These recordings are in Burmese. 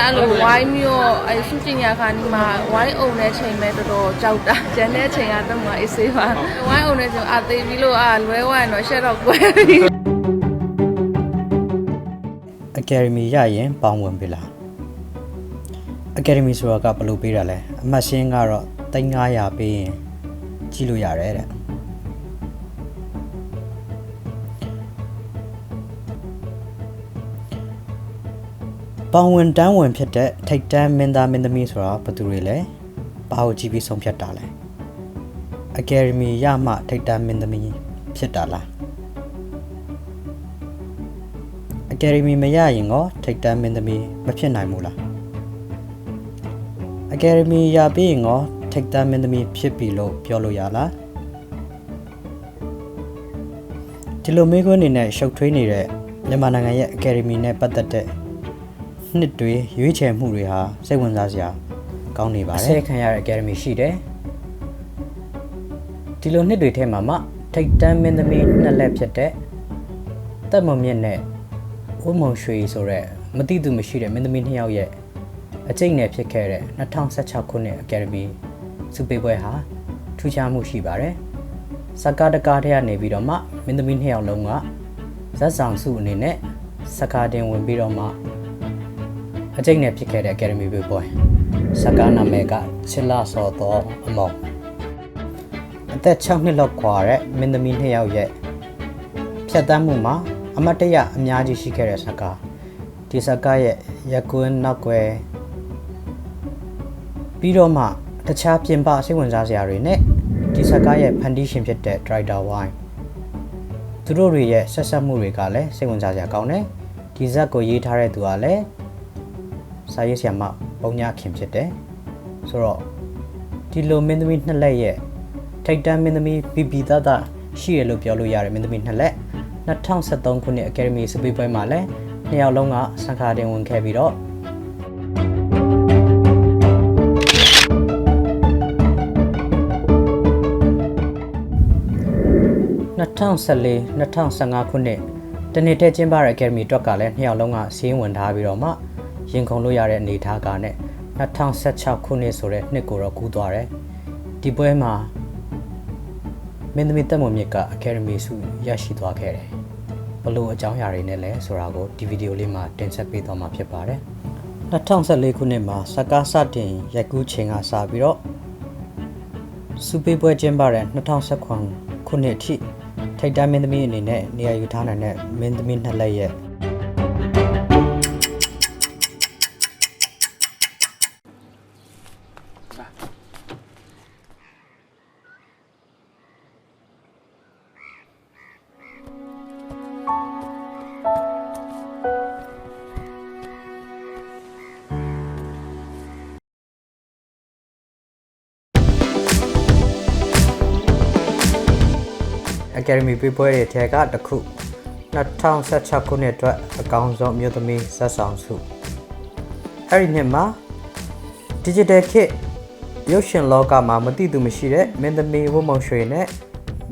အဲ့လိုဝိုင်းမျိုးအဲ့စုကျင်ညာခါနီမှာဝိုင်းအုံတဲ့ချိန်မဲ့တော်တော်ကြောက်တာကျန်တဲ့ချိန်ကတော့မအေးဆေးပါဝိုင်းအုံတဲ့ချိန်အသေးပြီးလို့လွဲဝိုင်းတော့ရှက်တော့ကွယ်ပြီ Academy ရရင်ပေါင်းဝင်ပြီလား Academy ဆိုတာကဘယ်လိုပေးတာလဲအမှတ်ရှင်းကတော့3900ပေးရင်ကြည့်လို့ရတယ်တဲ့ပေါင်းဝင်တန်းဝင်ဖြစ်တဲ့ထိတ်တန်းမင်းသားမင်းသမီးဆိုတာဘယ်သူတွေလဲဘာကိုကြည့်ပြီးဆုံးဖြတ်တာလဲ Academy ရမှထိတ်တန်းမင်းသမီးဖြစ်တာလား Academy မရရင်ရောထိတ်တန်းမင်းသမီးမဖြစ်နိုင်ဘူးလား Academy ရပြီးရင်ရောထိတ်တန်းမင်းသမီးဖြစ်ပြီလို့ပြောလို့ရလားဒီလိုမေးခွန်းနေနဲ့ရှုပ်ထွေးနေတဲ့မြန်မာနိုင်ငံရဲ့ Academy နဲ့ပတ်သက်တဲ့နှစ်တွေရွေးချယ်မှုတွေဟာစိတ်ဝင်စားစရာကောင်းနေပါတယ်အစဲခံရတဲ့ Academy ရှိတယ်ဒီလိုနှစ်တွေထဲမှာမှထိတ်တန်းမင်းသမီးနှစ်လက်ဖြစ်တဲ့တက်မမြင့်နဲ့ဦးမုံရွှေဆိုတဲ့မတိသူမရှိတဲ့မင်းသမီးနှစ်ယောက်ရဲ့အကျိတ်နဲ့ဖြစ်ခဲ့တဲ့2016ခုနှစ် Academy စုပေးပွဲဟာထူးခြားမှုရှိပါတယ်စကားတကားထဲကနေပြီးတော့မှမင်းသမီးနှစ်ယောက်လုံးကဇက်ဆောင်စုအနေနဲ့စကားတင်ဝင်ပြီးတော့မှအကျိတ်နဲ့ဖြစ်ခဲ့တဲ့ Academy ပွဲစကားနာမည်ကချစ်လာစောတော်အမောင်အသက်6နှစ်လောက်ခွာတဲ့မင်းသမီးနှစ်ယောက်ရဲ့ဖြတ်သန်းမှုမှာအမတ်တရအများကြီးရှိခဲ့တဲ့စကားဒီစကားရဲ့ရက်ကွန်းနောက်ွယ်ပြီးတော့မှတခြားပြင်ပစိတ်ဝင်စားစရာတွေနဲ့ဒီစကားရဲ့ဖန်တီးရှင်ဖြစ်တဲ့ Drider Wine သူတို့တွေရဲ့ဆက်ဆက်မှုတွေကလည်းစိတ်ဝင်စားစရာကောင်းတယ်ဒီဇက်ကိုရေးထားတဲ့သူကလည်းစာရေးဆရာမပုံညာခင်ဖြစ်တယ်ဆိုတော့ဒီလိုမင်းသမီးနှစ်လက်ရဲ့ထိတ်တန်းမင်းသမီးပီပီသားသားရှိရလို့ပြောလို့ရတယ်မင်းသမီးနှစ်လက်2013ခုနှစ် Academy စပေးပွဲမှာလည်းနှစ်ယောက်လုံးကစံခါတင်ဝင်ခဲ့ပြီးတော့2014-2015ခုနှစ်တနေ့တည်းကျင်းပတဲ့ Academy အတွက်ကလည်းနှစ်ယောက်လုံးကစီးရင်ဝင်ထားပြီးတော့မှရင်ခုန်လို့ရတဲ့အနေအထားကနဲ့2016ခုနှစ်ဆိုတဲ့နှစ်ကိုတော့ကူးသွားတယ်ဒီပွဲမှာမင်းသမီးတက်မွန်မြစ်က Academy ဆုရရှိသွားခဲ့တယ်ဘလို့အကြောင်းအရာတွေနဲ့လဲဆိုတာကိုဒီဗီဒီယိုလေးမှာတင်ဆက်ပေးသွားမှာဖြစ်ပါတယ်2014ခုနှစ်မှာစကားစတင်ရိုက်ကူးချိန်ကစပြီးတော့စူပေးပွဲကျင်းပတဲ့2019ခုနှစ်အထိထိတ်တန်းမင်းသမီးအနေနဲ့နေရာယူထားနိုင်တဲ့မင်းသမီးနှစ်လက်ရဲ့Academy ပြပွဲတွေထဲကတစ်ခု2016ခုနှစ်အတွက်အကောင်းဆုံးမြို့သမီးဇက်ဆောင်စုအဲ့ဒီနှစ်မှာ Digital Kid ရုပ်ရှင်လောကမှာမတိသူမရှိတဲ့မင်းသမီးဝတ်မုံရွှေနဲ့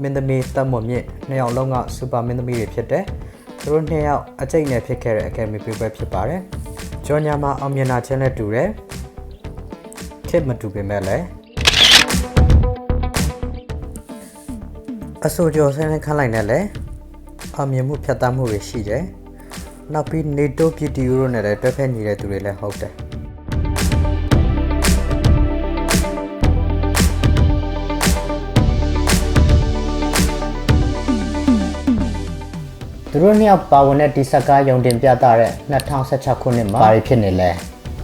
မင်းသမီးတက်မွန်မြင့်နှစ်ယောက်လုံးကစူပါမင်းသမီးတွေဖြစ်တယ်သူတို့နှစ်ယောက်အကျိတ်နဲ့ဖြစ်ခဲ့တဲ့ Academy ပြပွဲဖြစ်ပါတယ်ကြော်ညာမှာအောင်မြင်တာချင်းနဲ့တူတယ်ခစ်မတူပေမဲ့လည်းအဆိုကျော်ဆန်းခန်းလိုက်နဲ့လည်းအောင်မြင်မှုဖြတ်သန်းမှုတွေရှိတယ်။နောက်ပြီး NATO ပြည်တီယူရိုနဲ့လည်းတွဲဖက်နေတဲ့သူတွေလည်းဟုတ်တယ်။သူတို့နှစ်ယောက်ပါဝင်တဲ့ဒီစကားရုံတင်ပြသတဲ့2016ခုနှစ်မှာဘာတွေဖြစ်နေလဲ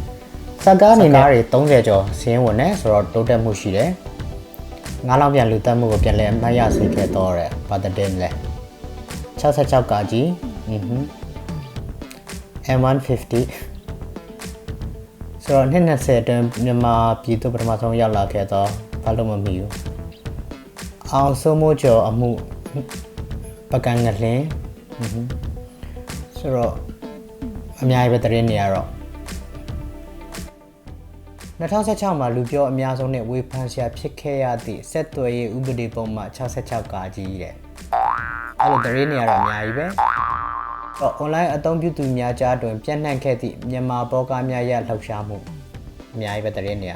။စကားအနေနဲ့30ကျော်စင်းဝင်နေဆိုတော့တိုးတက်မှုရှိတယ်။ငါးလောက်ပြန်လူတက်မှုကိုပြန်လဲအမှတ်ရစေခဲ့တော့တဲ့ဘာတတင်းလဲ66ကကြီးM150 ဆိုတော့နှစ်20အတွင်းမြန်မာပြည်သူပထမဆုံးရောက်လာခဲ့တော့ဘာလို့မမီဘူးအောင်စိုးမိုးကျော်အမှုပကံငလင်းဆိုတော့အများကြီးပဲတရင်နေရတော့2016မှာလူပြောအများဆုံးနဲ့ဝေဖန်ဆရာဖြစ်ခဲ့ရသည့်ဆက်သွယ်ရေးဥပဒေပုံမှ66ကကြီးတဲ့အဲ့လိုတရင်နေရတော့အများကြီးပဲ online အသုံးပြုသူများကြားတွင်ပြန့်နှံ့ခဲ့သည့်မြန်မာဘောကားများရလှုပ်ရှားမှုအများကြီးပဲတရင်နေရ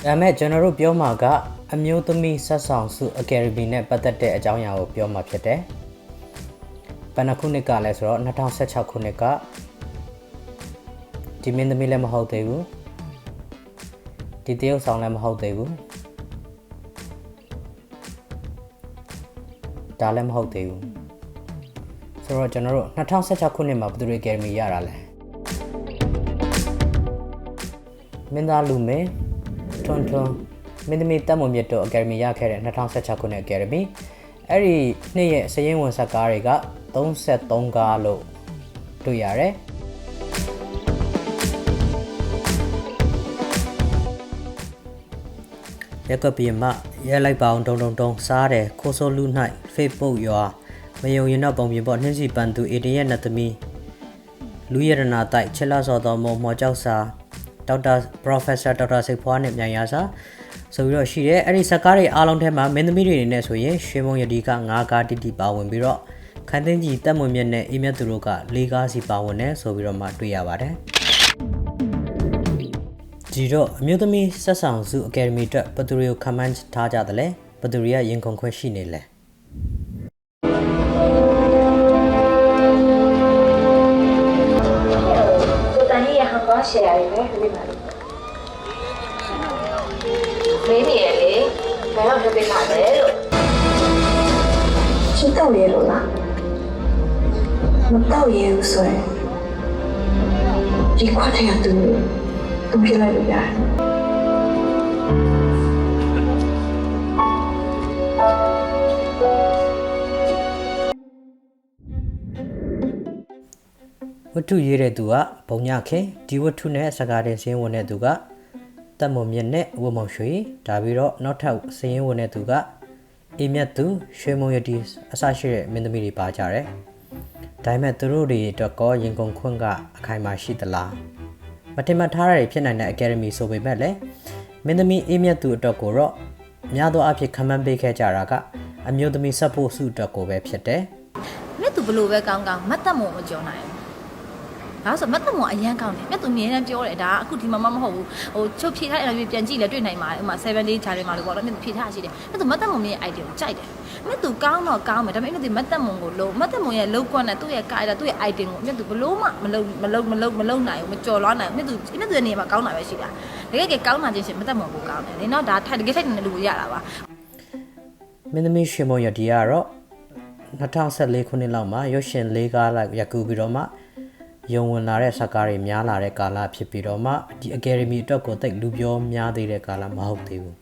ဒါမဲ့ကျွန်တော်တို့ပြောမှာကအမျိုးသမီးဆက်ဆောင်စုအကယ်ဒမီနဲ့ပတ်သက်တဲ့အကြောင်းအရာကိုပြောမှာဖြစ်တယ်ဘယ်နှခုနှစ်ကလဲဆိုတော့2016ခုနှစ်ကဒီမင်းသမီးလည်းမဟုတ်သေးဘူးဒီတရုတ်ဆောင်လည်းမဟုတ်သေးဘူးဒါလည်းမဟုတ်သေးဘူးဆိုတော့ကျွန်တော်တို့2016ခုနှစ်မှာဘယ်သူတွေအကယ်ဒမီရတာလဲမင်းသားလူမင်းထွန်းထွန်းမင်းသမီးတက်မွန်မြတ်တို့အကယ်ဒမီရခဲ့တဲ့2016ခုနှစ်အကယ်ဒမီအဲ့ဒီနှစ်ရဲ့စရင်ဝင်ဇာတ်ကားတွေက33ကားလို့တွေ့ရတယ်ရက်ကပြင်းမရဲလိုက်ပါအောင်တုံစားတယ်ခိုးဆိုးလူ၌ Facebook ရွာမယုံရင်တော့ပုံပြင်ပေါ်နှင်းစီပန်သူအေဒီရဲ့နတ်သမီးလူရတနာတိုက်ချက်လာစော်တော်မော်ကြောက်စာဒေါက်တာ Professor ဒေါက်တာစိတ်ဖွားနဲ့မြန်ရစာဆိုပြီးတော့ရှိတယ်အဲ့ဒီဇာတ်ကားတွေအားလုံးထဲမှာမင်းသမီးတွေနေနဲ့ဆိုရင်ရွှေမုံရဒီက9ကားတိတိပါဝင်ပြီးတော့ခိုင်သိန်းကြီးတက်မွန်မြတ်နဲ့အေးမြတ်သူတို့က4ကားစီပါဝင်တယ်ဆိုပြီးတော့မှတွေ့ရပါတယ်ဒီတော့အမျိုးသမီးဆက်ဆောင်စုအကယ်ဒမီအတွက်ဘယ်သူတွေကို comment ထားကြတယ်လဲဘယ်သူတွေကရင်ခုန်ခွင့်ရှိနေလဲ写下来没？是哪里？没年嘞，还要是被打来了。是倒爷了啦？我倒爷有谁？你快点呀，都别来了呀！ဝတ္ထုရေးတဲ့သူကဘုံညခင်ဒီဝတ္ထုနဲ့စကားတင်စင်းဝင်တဲ့သူကတက်မုံမြင့်နဲ့ဝမုံရွှေဒါပြီးတော့နောက်ထပ်စင်းဝင်တဲ့သူကအေးမြတ်သူရွှေမုံရတီအစရှိတဲ့မင်းသမီးတွေပါကြတယ်ဒါပေမဲ့သူတို့တွေအတွက်ကောရင်ကုန်ခွင့်ကအခိုင်အမာရှိသလားမတင်မထားရတဲ့ဖြစ်နိုင်တဲ့အကယ်ဒမီဆိုပေမဲ့လည်းမင်းသမီးအေးမြတ်သူအတွက်ကိုတော့များသောအားဖြင့်ခမန်းပေးခဲ့ကြတာကအမျိုးသမီးဆက်ဖို့စုအတွက်ကိုပဲဖြစ်တယ်မြတ်သူဘလို့ပဲကောင်းကောင်းမတ်တက်မုံမကြော်နိုင်ဒါဆိုမတ်တက်မွန်အရန်ကောင်းတယ်မြတ်သူမြင်နေပြောတယ်ဒါအခုဒီမှာမဟုတ်ဘူးဟိုချုပ်ဖြေထားတဲ့ interview ပြန်ကြည့်လဲတွေ့နိုင်ပါတယ်ဥမာ7 day ခြားတယ်မှာလို့ပေါ့နော်မြတ်သူဖြေထားရှိတယ်မြတ်သူမတ်တက်မွန်ရဲ့ idea ကိုကြိုက်တယ်မြတ်သူကောင်းတော့ကောင်းမယ်ဒါပေမဲ့မြတ်သူမတ်တက်မွန်ကိုလုံးမတ်တက်မွန်ရဲ့လောက်ကွက်နဲ့သူ့ရဲ့ character သူ့ရဲ့ idea ကိုမြတ်သူဘလို့မှမလုံနိုင်ဘူးမကြော်လွားနိုင်ဘူးမြတ်သူရဲ့နေရာမှာကောင်းတာပဲရှိတာတကယ်ကောင်းမှချင်းရှင်မတ်တက်မွန်ကိုကောင်းတယ်လေနော်ဒါတကယ်ထိုက်တဲ့လူရတာပါမင်းသမီးရှင်မုံရဒီကတော့2014ခုနှစ်လောက်မှာရွှေရှင်၄ကားလိုက်ရကူပြီးတော့မှယုံဝင်လာတဲ့စကားတွေများလာတဲ့ကာလဖြစ်ပြီးတော့မှဒီအကယ်ဒမီအတွက်ကိုတိတ်လူပြောများသေးတဲ့ကာလမဟုတ်သေးဘူး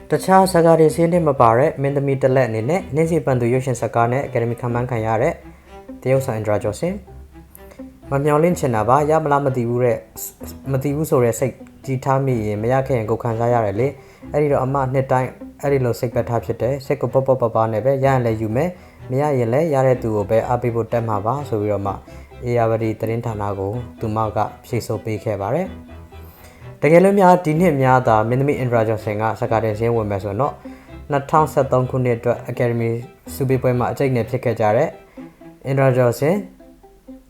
တခြားစကားတွေစီးနေမပါတဲ့မင်းသမီးတလက်အနေနဲ့နှင်းစီပန်သူရွှေရှင်စကားနဲ့အကယ်ဒမီခံမှန်းခံရတဲ့တရုတ်ဆောင်အင်ဒရာဂျော်စင်မမျော်လင့်ချင်တာပါရမလားမသိဘူးဆိုတဲ့စိတ်ကြီးထားမိရင်မရခဲ့ရင်ကိုခံစားရတယ်လေအဲ့ဒီတော့အမနှစ်တိုင်းအဲ့ဒီလိုစိတ်ပတ်ထားဖြစ်တယ်စိတ်ကိုပေါ့ပေါ့ပါနဲ့ပဲရရင်လည်းယူမယ်မရရင်လည်းရတဲ့သူကိုပဲအားပေးဖို့တက်မှာပါဆိုပြီးတော့မှအေယာဝတီသတင်းဌာနကိုသူမကဖြည့်ဆို့ပေးခဲ့ပါတယ်တကယ်လို့များဒီနှစ်များသာမင်းသမီးအင်ဒရာဂျော်ဆင်ကစကားတင်စင်းဝင်မယ်ဆိုတော့2013ခုနှစ်အတွက်အကယ်ဒမီစုပေးပွဲမှာအကျိတ်နဲ့ဖြစ်ခဲ့ကြတဲ့အင်ဒရာဂျော်ဆင်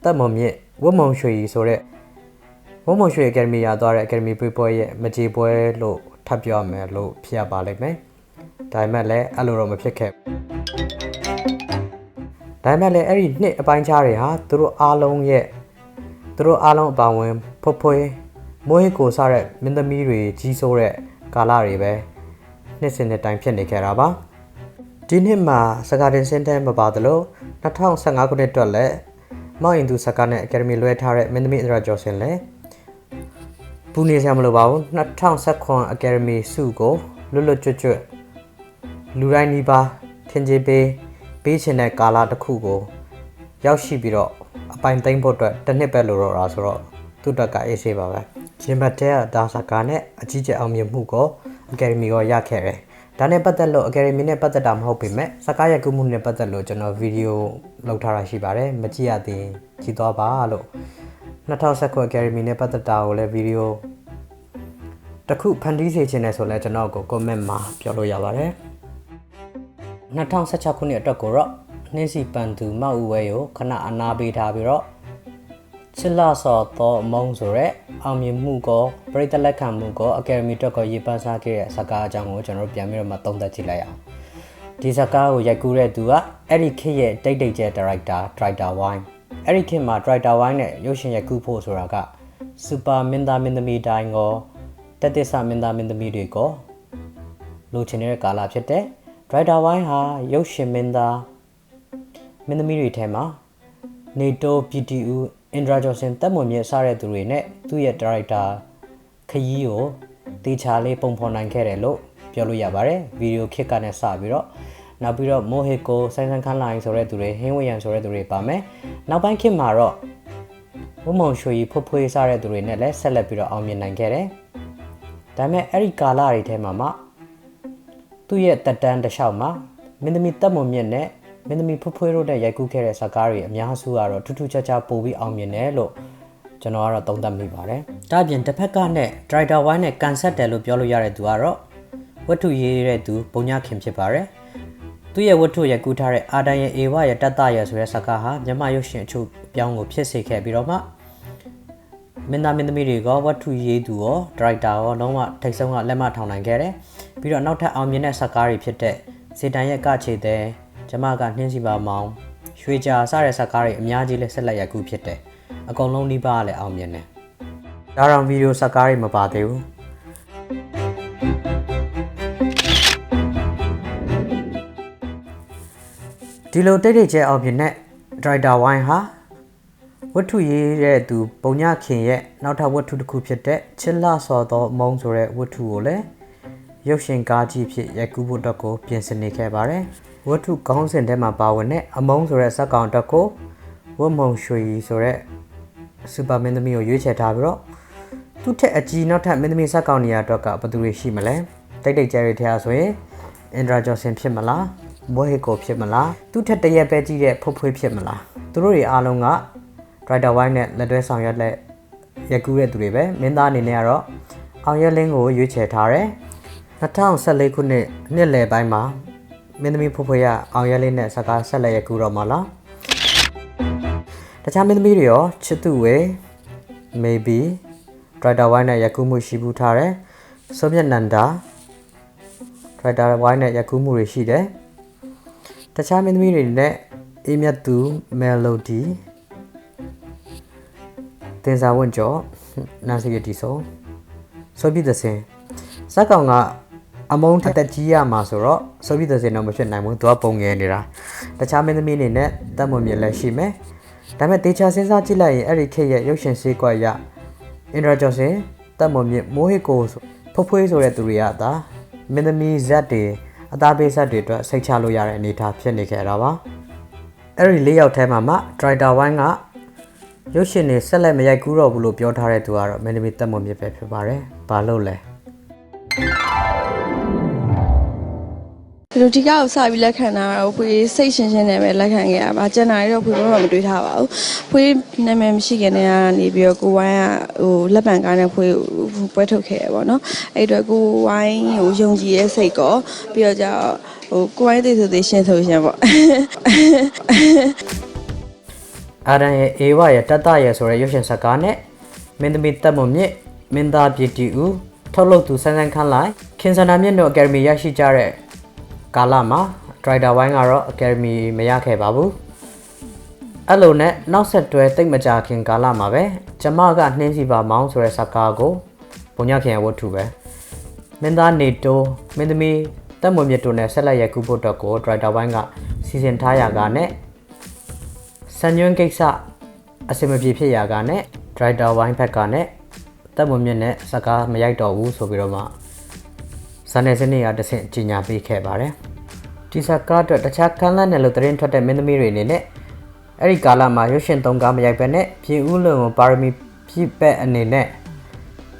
တက်မုံမြင့်ဝမုံရွှေဆိုတဲ့ဝမုံရွှေအကယ်ဒမီရသွားတဲ့အကယ်ဒမီပွဲရဲ့မကြေပွဲလို့ထပ်ပြောမယ်လို့ဖြစ်ရပါလိမ့်မယ်ဒါပေမဲ့လည်းအဲ့လိုတော့မဖြစ်ခဲ့ဒါပေမဲ့လည်းအဲ့ဒီနှစ်အပိုင်းခြားတွေဟာသူတို့အားလုံးအပါဝင်ဖွေးမိုးဟစ်ကိုစားတဲ့မင်းသမီးတွေကြီးစိုးတဲ့ကာလတွေပဲနှစ်စဉ်နှစ်တိုင်းဖြစ်နေခဲ့တာပါဒီနှစ်မှာစကားတင်စင်းတဲမပါသလို2015ခုနှစ်အတွက်လည်းမောင်ရင်သူစကားနဲ့အကယ်ဒမီလွှဲထားတဲ့မင်းသမီးအဒရာဂျော်ဆင်လည်းပူနေစရာမလိုပါဘူး2019အကယ်ဒမီဆုကိုလွတ်ကျွတ်လူတိုင်းနီးပါးထင်ကြေးပေးချင်တဲ့ကာလတစ်ခုကိုရောက်ရှိပြီးတော့အပိုင်သိမ်းဖို့အတွက်တစ်နှစ်ပဲလိုတော့တာဆိုတော့သူ့တက်ကအေးဆေးပါပဲဂျင်ဘတ်တဲ့ဒါစကားနဲ့အကြီးကျယ်အောင်မြင်မှုကိုအကယ်ဒမီရောရခဲ့တယ်ဒါနဲ့ပတ်သက်လို့အကယ်ဒမီနဲ့ပတ်သက်တာမဟုတ်ပေမဲ့စကားရိုက်ကူးမှုနဲ့ပတ်သက်လို့ကျွန်တော်ဗီဒီယိုလုပ်ထားတာရှိပါတယ်မကြည့်ရသေးရင်ကြည့်သွားပါလို့2019အကယ်ဒမီနဲ့ပတ်သက်တာကိုလည်းဗီဒီယိုတစ်ခုဖန်တီးစေချင်တယ်ဆိုလဲကျွန်တော်ကို comment မှာပြောလို့ရပါတယ်2016ခုနှစ်အတွက်ကိုတော့ နှင်းစီပန်သူမောက်ဦးဝဲကိုခဏအနာပေးထားပြီးတော့ချစ်လာစော်သောအမုံဆိုရဲအောင်မြင်မှုကောပရိသတ်လက်ခံမှုကောအကယ်ဒမီတက်ကောရေးပန်းစားခဲ့တဲ့ဇာကားအကြောင်းကိုကျွန်တော်ပြန်ပြီးတော့မှသုံးသပ်ကြည့်လိုက်အောင်ဒီဇာကားကိုရိုက်ကူးတဲ့သူကအဲ့ဒီခေတ်ရဲ့တိတ်တိတ်ကျဲဒါရိုက်တာဝိုင်းအဲ့ဒီခေတ်မှာဒါရိုက်တာဝိုင်းနဲ့ရုပ်ရှင်ရိုက်ကူးဖို့ဆိုတာကစူပါမင်းသားမင်းသမီးတိုင်းကောတက်သစ္စာမင်းသားမင်းသမီးတွေကောလိုချင်တဲ့ကာလဖြစ်တဲ့ဒါရိုက်တာဝိုင်းဟာရုပ်ရှင်မင်းသားမင်းသမီးတွေထဲမှာနေတိုး PTU အင်ဒရာဂျော်စင်တက်မွန်မြင့်စားတဲ့သူတွေနဲ့သူ့ရဲ့ဒါရိုက်တာခရီးကိုတေချာလေးပုံဖော်နိုင်ခဲ့တယ်လို့ပြောလို့ရပါတယ်ဗီဒီယိုခစ်ကနဲ့စပြီးတော့နောက်ပြီးတော့မိုဟီကိုဆိုင်းဆန်ခန်းလိုင်းဆိုတဲ့သူတွေဟင်းဝရန်ဆိုတဲ့သူတွေပါမယ်နောက်ပိုင်းခေတ်မှာတော့ဝုံမောင်ရွှေဖွဖွေးစားတဲ့သူတွေနဲ့လည်းဆက်လက်ပြီးတော့အောင်မြင်နိုင်ခဲ့တယ်ဒါပေမဲ့အဲ့ဒီကာလတွေထဲမှာမှသူ့ရဲ့တက်တန်းတစ်လျှောက်မှာမင်းသမီးတက်မွန်မြင့်နဲ့မင်းသမီးဖွဖွေးတို့နဲ့ရိုက်ကူးခဲ့တဲ့ဇာကားတွေအများစုကတော့ထူးထူးခြားခြားပို့ပြီးအောင်မြင်တယ်လို့ကျွန်တော်ကတော့သုံးသပ်မိပါတယ်ဒါ့အပြင်တစ်ဖက်ကနဲ့ဒရိုက်တာဝိုင်းနဲ့ကန်ဆက်တယ်လို့ပြောလို့ရတဲ့သူကတော့ဝတ္ထုရေးတဲ့သူပုံညခင်ဖြစ်ပါတယ်သူ့ရဲ့ဝတ္ထုရိုက်ကူးထားတဲ့အာဒန်ရဲ့အေဝရဲ့တတ်တရဲ့ဆိုတဲ့ဇာကားဟာမြန်မာရုပ်ရှင်အချို့ပြောင်းကိုဖြစ်စေခဲ့ပြီးတော့မှမင်းသားမင်းသမီးတွေကဝတ္ထုရေးသူရောဒါရိုက်တာရောလုံးဝထိတ်ဆုံးကလက်မထောင်နိုင်ခဲ့တယ်ပြီးတော့နောက်ထပ်အောင်မြင်တဲ့ဇာကားတွေဖြစ်တဲ့ဇေတန်ရဲ့ကချေတဲ့ကျမကနှင်းစီပါမောင်ရွှေကြာစတဲ့ဇာကားတွေအများကြီးလက်ဆက်လက်ရိုက်ကူးဖြစ်တယ်အကုန်လုံးနှိပါလည်းအောင်မြင်တယ်ဒါတောင်ဗီဒီယိုဇာကားတွေမပါသေးဘူးဒီလိုတိတ်တိတ်ကျဲအောင်မြင်တဲ့ဒရိုက်တာဝိုင်းဟာဝတ္ထုရေးတဲ့သူပုံညခင်ရဲ့နောက်ထပ်ဝတ္ထုတစ်ခုဖြစ်တဲ့ချစ်လာစော်သောအမုံဆိုတဲ့ဝတ္ထုကိုလည်းရုပ်ရှင်ကားကြီးဖြစ်ရိုက်ကူးဖို့အတွက်ကိုပြင်ဆင်နေခဲ့ပါတယ်ဝတ္ထုခေါင်းစဉ်ထဲမှာပါဝင်တဲ့အမုံဆိုတဲ့ဇာတ်ကောင်အတွက်ကိုဝတ်မုံရွှေဆိုတဲ့စူပါမင်းသမီးကိုရွေးချယ်ထားပြီးတော့သူ့ထက်အကြီးနောက်ထပ်မင်းသမီးဇာတ်ကောင်နေရာအတွက်ကဘယ်သူတွေရှိမလဲတိတ်တိတ်ကျဲတွေထဲဆိုရင်အင်ဒရာဂျော်စင်ဖြစ်မလားမိုဟီကိုဖြစ်မလားသူ့ထက်တရက်ပဲကြီးတဲ့ဖွဖွေးဖြစ်မလားသူတို့တွေအားလုံးကဒရိုက်တာဝိုင်းနဲ့လက်တွဲဆောင်ရွက်လက်ရက်ကူးတဲ့သူတွေပဲမင်းသားအနေနဲ့ကတော့အောင်ရဲလင်းကိုရွေးချယ်ထားတယ်2014ခုနှစ်နှစ်လယ်ပိုင်းမှာမင်းသမီးဖွဖွေးကအောင်ရဲလင်းနဲ့ဇာကားဆက်လက်ရက်ကူးတော့မှာလားတခြားမင်းသမီးတွေရောချစ်သူဝေ maybe ဒရိုက်တာဝိုင်းနဲ့ရက်ကူးမှုရှိဘူးထားတယ်ဆိုဗီယက်နန္ဒာဒရိုက်တာဝိုင်းနဲ့ရက်ကူးမှုတွေရှိတယ်တခြားမင်းသမီးတွေနဲ့အေးမြတ်သူမယ်လိုဒီတင်စာဝင့်ကျော်နာစီရတီဆိုပြီးသစင်ဇက်ကောင်ကအမုန်းတက်ကြီးရမှာဆိုတော့ဆိုပြီးသစင်တော့မဖြစ်နိုင်ဘူးသူကပုံငယ်နေတာတခြားမင်းသမီးတွေနဲ့တက်မွန်မြင်လည်းရှိမယ်ဒါပေမဲ့တေချာစဉ်းစားကြည့်လိုက်ရင်အဲ့ဒီခေတ်ရဲ့ရုပ်ရှင်စေးကွက်ရအင်ဒရာဂျော်စင်တက်မွန်မြင့်မိုဟီကိုဖွဖွေးဆိုတဲ့သူတွေကသာမင်းသမီးဇက်တွေအသားပေးဇက်တွေအတွက်စိတ်ချလို့ရတဲ့အနေအထားဖြစ်နေခဲ့တာပါအဲ့ဒီ၄ယောက်ထဲမှာမှဒရိုက်တာဝိုင်းကရုပ်ရှင်တွေဆက်လက်မရိုက်ကူးတော့ဘူးလို့ပြောထားတဲ့သူကတော့မင်းသမီးတက်မွန်မြင့်ပဲဖြစ်ပါတယ်ဘာလို့လဲဒီလိုဒီကောက်စပြီးလက်ခံတာတော့ဖွေးစိတ်ရှင်းရှင်းနဲ့ပဲလက်ခံခဲ့ရပါကျန်တာတွေတော့ဖွေးဘာမှမတွေးထားပါဘူးဖွေးနာမည်မရှိခင်တည်းကနေပြီးတော့ကိုဝိုင်းကဟိုလက်ပံကားနဲ့ဖွေးပွဲထုတ်ခဲ့ရပါတော့အဲ့အတွက်ကိုဝိုင်းဟိုယုံကြည်ရဲ့စိတ်ကောပြီးတော့ကျဟိုကိုဝိုင်းသိဆိုသိရှင်းဆိုရှင်းပေါ့အာဒန်ရဲ့အေဝရဲ့တတ်တရဲ့ဆိုတဲ့ရုပ်ရှင်ဇာတ်ကားနဲ့မင်းသမီးတက်မွန်မြင့်မင်းသားပြည်တီဦးထုတ်လုပ်သူဆန်းဆန်းခန်းလိုက်ခင်စန္ဒာမြင့်တို့အကယ်ဒမီရရှိကြတဲ့ကာလမှာဒရိုက်တာဝိုင်းကတော့အကယ်ဒမီမရခဲ့ပါဘူးအဲ့လိုနဲ့နောက်ဆက်တွဲတိတ်မကြခင်ကာလမှာပဲကျမကနှင်းစီပါမောင်းဆိုတဲ့ဇာတ်ကားကိုပုံညခင်ရဲ့ဝတ္ထုပဲမင်းသားနေတိုးမင်းသမီးတက်မွန်မြင့်တို့နဲ့ဆက်လက်ရိုက်ကူးဖို့အတွက်ကိုဒရိုက်တာဝိုင်းကစီစဉ်ထားရကနဲ့ဆန်ညွန်းကိစ္စအစင်မပြေဖြစ်ရာကနဲ့ဒရိုက်တာဝိုင်းဘက်ကနဲ့တက်မွန်မြင့်နဲ့ဇာတ်ကားမရိုက်တော့ဘူးဆိုပြီးတော့မှဇာနယ်စနစ်ကတဆင့်ကြီးညာပေးခဲ့ပါတယ်ဒီဇာတ်ကားအတွက်တခြားခန်းလန်းနယ်လို့သတင်းထွက်တဲ့မင်းသမီးတွေအနေနဲ့အဲ့ဒီကာလမှာရုပ်ရှင်သုံးကားမရိုက်ပဲနဲ့ပြည်ဦးလွန်ကိုပါရမီပြည့်ပက်အနေနဲ့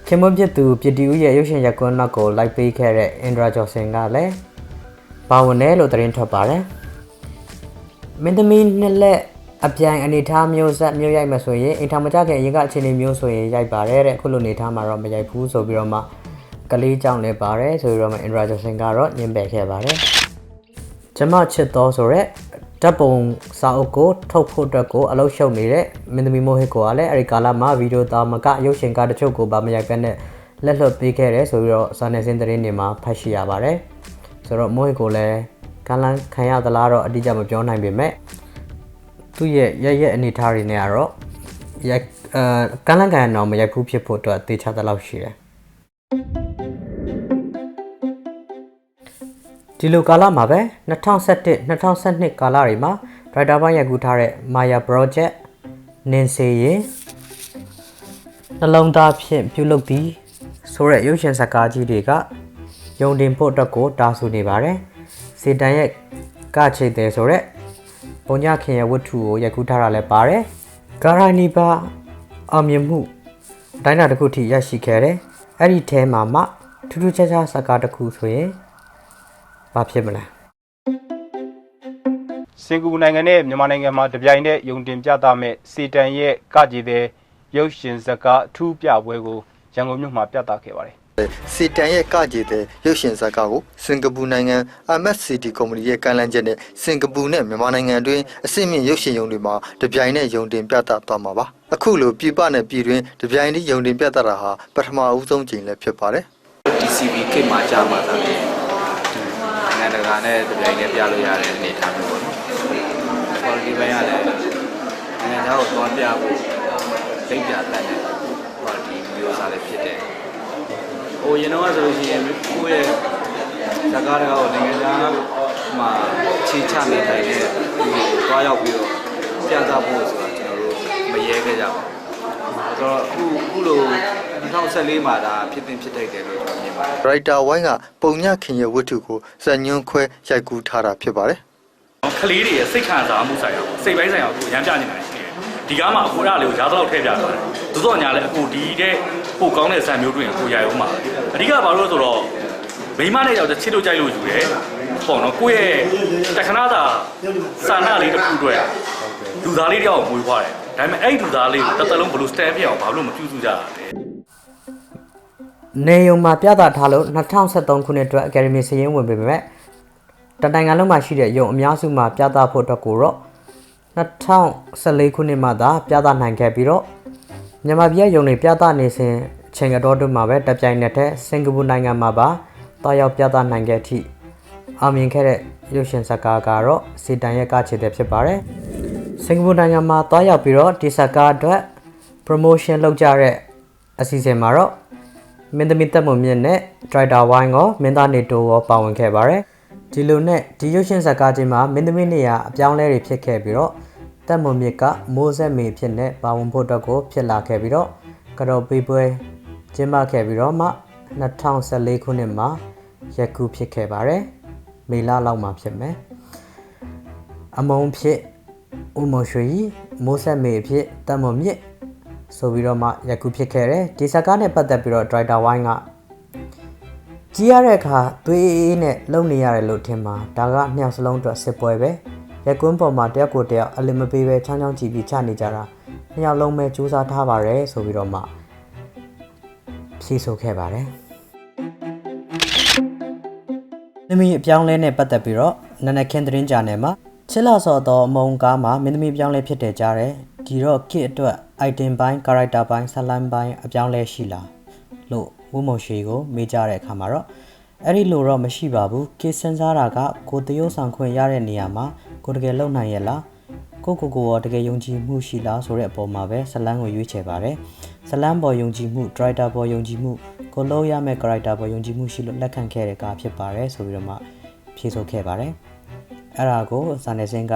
ခင်မွန်းပြသူပြည်တီဦးရဲ့ရုပ်ရှင်ရက်ကွန်းနောက်ကိုလိုက်ပေးခဲ့တဲ့အင်ဒရာဂျော်စင်ကလည်းပါဝင်တယ်လို့သတင်းထွက်ပါတယ်မင်းသမီးနှစ်လက်အပြိုင်အနေထားမျိုးဆက်မျိုးရိုက်မှဆိုရင်အိမ်ထောင်မကြခင်အရင်ကအခြေအနေမျိုးဆိုရင်ရိုက်ပါတယ်တဲ့ခုလိုအနေထားမှာတော့မရိုက်ဘူးဆိုပြီးတော့မှကလေးကြောင့်လည်းပါတယ်ဆိုပြီးတော့မှအင်ဒရာဂျော်စင်ကတော့ညင်ပယ်ခဲ့ပါတယ်ကျမချစ်တော်ဆိုရက် ဓာတ်ပုံစာအုပ်ကိုထုတ်ဖို့အတွက်ကိုအလုပ်ရှုပ်နေတဲ့မင်းသမီးမိုဟစ်ကိုကလည်းအဲ့ဒီကာလမှာဗီဒီယိုသားမကရုပ်ရှင်ကားတချို့ကိုဗာမရိုက်ပဲနဲ့လက်လွတ်ပေးခဲ့တယ်ဆိုပြီးတော့စာနယ်ဇင်းသတင်းတွေမှာဖတ်ရှိရပါတယ်ဆိုတော့မိုဟစ်ကိုလည်းကလန်ခံရသလားတော့အတိအကျမပြောနိုင်ပေမဲ့သူ့ရဲ့ရဲ့အနေထားတွေနဲ့ကတော့ကလန်ခံရအောင်မရိုက်ဘူးဖြစ်ဖို့အတွက်တေချာတဲ့လောက်ရှိတယ်ဒီလိုကာလမှာပဲ2011 2012ကာလတွေမှာဒရိုက်တာပိုင်းရိုက်ကူးထားတဲ့ Maya Project နင်းစေရင်နှလုံးသားဖြင့်ပြုလုပ်သည်ဆိုတဲ့ရုပ်ရှင်ဇာတ်ကားကြီးတွေကယုံတင်ဖို့အတွက်ကိုတားဆူနေပါတယ်စေတန်ရဲ့ကချိတ်တယ်ဆိုတဲ့ပုံညခင်ရဲ့ဝတ္ထုကိုရိုက်ကူးထားတာလည်းပါတယ်ကာရိုနီပါအောင်မြင်မှုအတိုင်းအတာတစ်ခုထိရရှိခဲ့တယ်အဲ့ဒီထဲမှာမှထူးထူးခြားခြားဇာတ်ကားတစ်ခုဆိုရင်ဘာဖြစ်မလဲစင်ကာပူနိုင်ငံနဲ့မြန်မာနိုင်ငံမှာတပြိုင်တည်းယုံတင်ပြသမဲ့စေတန်ရဲ့ကကြည်တဲ့ရုပ်ရှင်ဇာတ်ကားအထူးပြပွဲကိုရန်ကုန်မြို့မှာပြသခဲ့ပါတယ်စီတန်ရဲ့ကကြည်တဲ့ရုပ်ရှင်ဇာတ်ကားကိုစင်ကာပူနိုင်ငံ MSCT ကုမ္ပဏီရဲ့ကမ်းလှမ်းချက်နဲ့စင်ကာပူနဲ့မြန်မာနိုင်ငံအတွင်းအဆင့်မြင့်ရုပ်ရှင်ရုံတွေမှာတပြိုင်တည်းယုံတင်ပြသသွားမှာပါအခုလိုပြည်ပနဲ့ပြည်တွင်းတပြိုင်တည်းယုံတင်ပြသတာဟာပထမဦးဆုံးကြိမ်လည်းဖြစ်ပါတယ် DCB ကိတ်မှာကြာမှာသာတယ်နိုင်ငံတကာနဲ့တပြိုင်တည်းပြလို့ရတဲ့အနေအထားမျိုးပေါ့နော် quality ပိုင်းရတယ်နိုင်ငံသားကိုသွားပြဖို့သိပြတတ်တယ် quality မျိုးစားလည်းဖြစ်တယ်ဟိုရင်တော့ဆိုလို့ရှိရင်ကိုယ့်ရဲ့ဇာတ်ကားတွေကိုနိုင်ငံသားမှာခြေချနေထိုင်တဲ့တွားရောက်ပြီးတော့ပြသဖို့ဆိုတာကျွန်တော်တို့မရဲခဲ့ကြဘူးဆိုတော့အခုလို2014မှာဒါဖြစ်တင်ဖြစ်ထိုက်တယ်လို့ကျွန်တော်မြင်ပါတယ် Writer ဝိုင်းကပုံညခင်ရဲ့ဝတ္ထုကိုဇာညွန်းခွဲရိုက်ကူးထားတာဖြစ်ပါတယ်ကလေးတွေရဲ့စိတ်ခံစားမှုဆိုင်ရာစိတ်ပိုင်းဆိုင်ရာကိုရမ်းပြနေတာရှိတယ်ဒီကားမှာအကိုရလေးကိုရားတော့ထည့်ပြသွားတယ်သို့တော်ညာလည်းအကိုဒီတဲ့ပိုကောင်းတဲ့ဇာမျိုးတွင်ကိုရိုက်အောင်ပါအဓိကဘာလို့လဲဆိုတော့မိမနဲ့ယောက်ျားချစ်လို့ကြိုက်လို့ယူတယ်ပေါ့နော်ကိုယ့်ရဲ့တခဏသာစာနာလေးတစ်ခုအတွက်လူသားလေးတယောက်ကိုမွေးဖွားတယ်ဒါပေမဲ့အဲ့ဒီလူသားလေးကိုတစ်သက်လုံးဘလို့ stand ဖြစ်အောင်ဘာလို့မပြုစုကြတာလဲနေုံမှာပြသထားလို့2013ခုနှစ်အတွက် Academy စရင်းဝင်ပေမဲ့တနိုင်ငံလုံးမှာရှိတဲ့ရုံအများစုမှာပြသဖို့အတွက်ကိုတော့2014ခုနှစ်မှာသာပြသနိုင်ခဲ့ပြီးတော့မြန်မာပြည်ရုံတွေပြသနေစဉ်ချိန်တော်တို့မှာပဲတပြိုင်နက်တည်းစင်ကာပူနိုင်ငံမှာပါတောက်ရောက်ပြသနိုင်ခဲ့သည့်အောင်မြင်ခဲ့တဲ့ရုပ်ရှင်ဇာတ်ကားကတော့စီတန်ရဲ့ကချေတဲ့ဖြစ်ပါတယ်စင်ကာပူနိုင်ငံမှာတောက်ရောက်ပြီးတော့ဒီဇာတ်ကားအတွက် promotion လုပ်ကြတဲ့အစီအစဉ်မှာတော့မင်းသမီးတက်မွန်မြင့်နဲ့ Writer ဝိုင်းကမင်းသားနေတိုးရောပါဝင်ခဲ့ပါတယ်ဒီလိုနဲ့ဒီရုပ်ရှင်ဇာတ်ကားချင်းမှာမင်းသမီးနေရာအပြောင်းလဲတွေဖြစ်ခဲ့ပြီးတော့တက်မွန်မြင့်ကမိုးဆက်မေဖြစ်နဲ့ပါဝင်ဖို့အတွက်ကိုဖြစ်လာခဲ့ပြီးတော့ကတော့ပေးပွဲကျင်းပခဲ့ပြီးတော့မှ2014ခုနှစ်မှာရက်ကူးဖြစ်ခဲ့ပါတယ်မေလလောက်မှာဖြစ်မယ်အမုံဖြစ်ဦးမော်ရွှေမိုးဆက်မေဖြစ်တက်မွန်မြင့်ဆိုပြီးတော့မှရက်ကူးဖြစ်ခဲ့တယ်ဒီဇာတ်ကားနဲ့ပတ်သက်ပြီးတော့ Writer ဝိုင်းကကြည့်ရတဲ့အခါသွေးအေးနဲ့လုံနေရတယ်လို့ထင်မှာဒါကနှစ်ယောက်စလုံးအတွက်စစ်ပွဲပဲရက်ကွန်းပေါ်မှာတယောက်ကိုတယောက်အလင်မပေးပဲချောင်းချောင်းကြည့်ပြီးချနေကြတာနှစ်ယောက်လုံးပဲစူးစမ်းထားပါတယ်ဆိုပြီးတော့မှဖြေဆိုခဲ့ပါတယ်မင်းသမီးအပြောင်းလဲနဲ့ပတ်သက်ပြီးတော့နနခင်သတင်းကြနယ်မှာချစ်လာစော်တော်အမုံကားမှာမင်းသမီးပြောင်းလဲဖြစ်တယ်ကြားတယ်ဒီတော့ kit အတွက် item ပိုင်း character ပိုင်း slime ပိုင်းအပြောင်းလဲရှိလားလို့ဝုံမုံရှိကိုမေးကြတဲ့အခါမှာတော့အဲ့ဒီလိုတော့မရှိပါဘူး kit စဉ်းစားတာကကိုတရုပ်ဆောင်ခွင့်ရတဲ့နေရာမှာကိုတကယ်လုံနိုင်ရဲ့လားကိုရောတကယ်ယုံကြည်မှုရှိလားဆိုတဲ့အပေါ်မှာပဲဇလန်းကိုရွေးချယ်ပါတယ်ဇလန်းပေါ်ယုံကြည်မှု writer ပေါ်ယုံကြည်မှုကိုလုံးရမယ့် character ပေါ်ယုံကြည်မှုရှိလို့လက်ခံခဲ့တဲ့ကားဖြစ်ပါတယ်ဆိုပြီးတော့မှဖြေဆိုခဲ့ပါတယ်အဲ့ဒါကိုစာနယ်ဇင်းက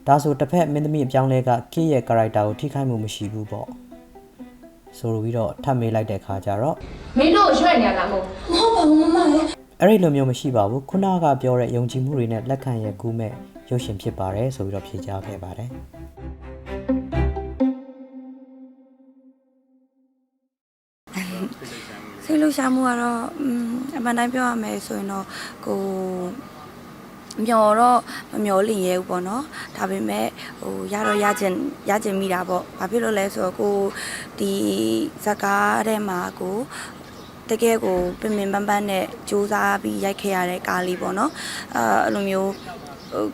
ဒါဆိုတစ်ဖက်မင်းသမီးအပြောင်းလဲကကိရဲ့ character ကိုထိခိုက်မှုမရှိဘူးပေါ့ဆိုပြီးတော့ထပ်မေးလိုက်တဲ့အခါကျတော့မင်းတို့ရွှဲ့နေရလားမဟုတ်ပါဘူးမမလေးအဲ့ဒီလိုမျိုးမရှိပါဘူးခုနကပြောတဲ့ယုံကြည်မှုတွေနဲ့လက်ခံရကူးမဲ့ရုပ်ရှင်ဖြစ်ပါတယ်ဆိုပြီးတော့ဖြေကြားခဲ့ပါတယ်စိတ်လှုပ်ရှားမှုကတော့အမှန်တိုင်းပြောရမယ်ဆိုရင်တော့ကိုမျောတော့မမျောလင့်ရဲဘူးပေါ့နော်ဒါပေမဲ့ဟိုရတော့ရကျင်မိတာပေါ့ဘာဖြစ်လို့လဲဆိုတော့ကိုဒီဇာကားထဲမှာကိုတကယ်ကိုပင်ပန်းနဲ့စူးစမ်းပြီးရိုက်ခဲ့ရတဲ့ကားလေးပေါ့နော်အဲ့လိုမျိုး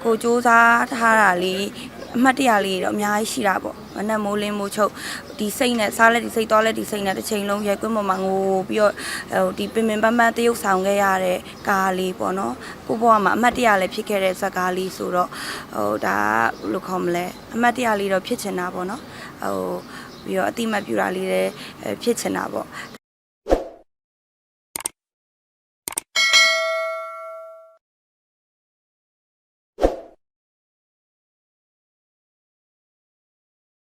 ကိုစူးစမ်းထားတာလေးအမှတ်တရလေးတော့အများကြီးရှိတာပေါ့မနဲ့မိုးလင်းမိုးချုပ်ဒီစိတ်နဲ့စားလက်ဒီစိတ်သွားလက်ဒီစိတ်နဲ့တစ်ချိန်လုံးရိုက်ကွင်းပေါ်မှာငိုပြီးတော့ဒီပင်ပင်ပန်းပန်းတရုပ်ဆောင်ခဲ့ရတဲ့ကားလေးပေါ့နော်ကိုဘွားမှာအမှတ်တရလည်းဖြစ်ခဲ့တဲ့ဇာတ်ကားလေးဆိုတော့ဒါဘယ်လိုခေါ်မလဲအမှတ်တရလေးတော့ဖြစ်ချင်တာပေါ့နော်ပြီးတော့အတိမတ်ပြူတာလေးလည်းဖြစ်ချင်တာပေါ့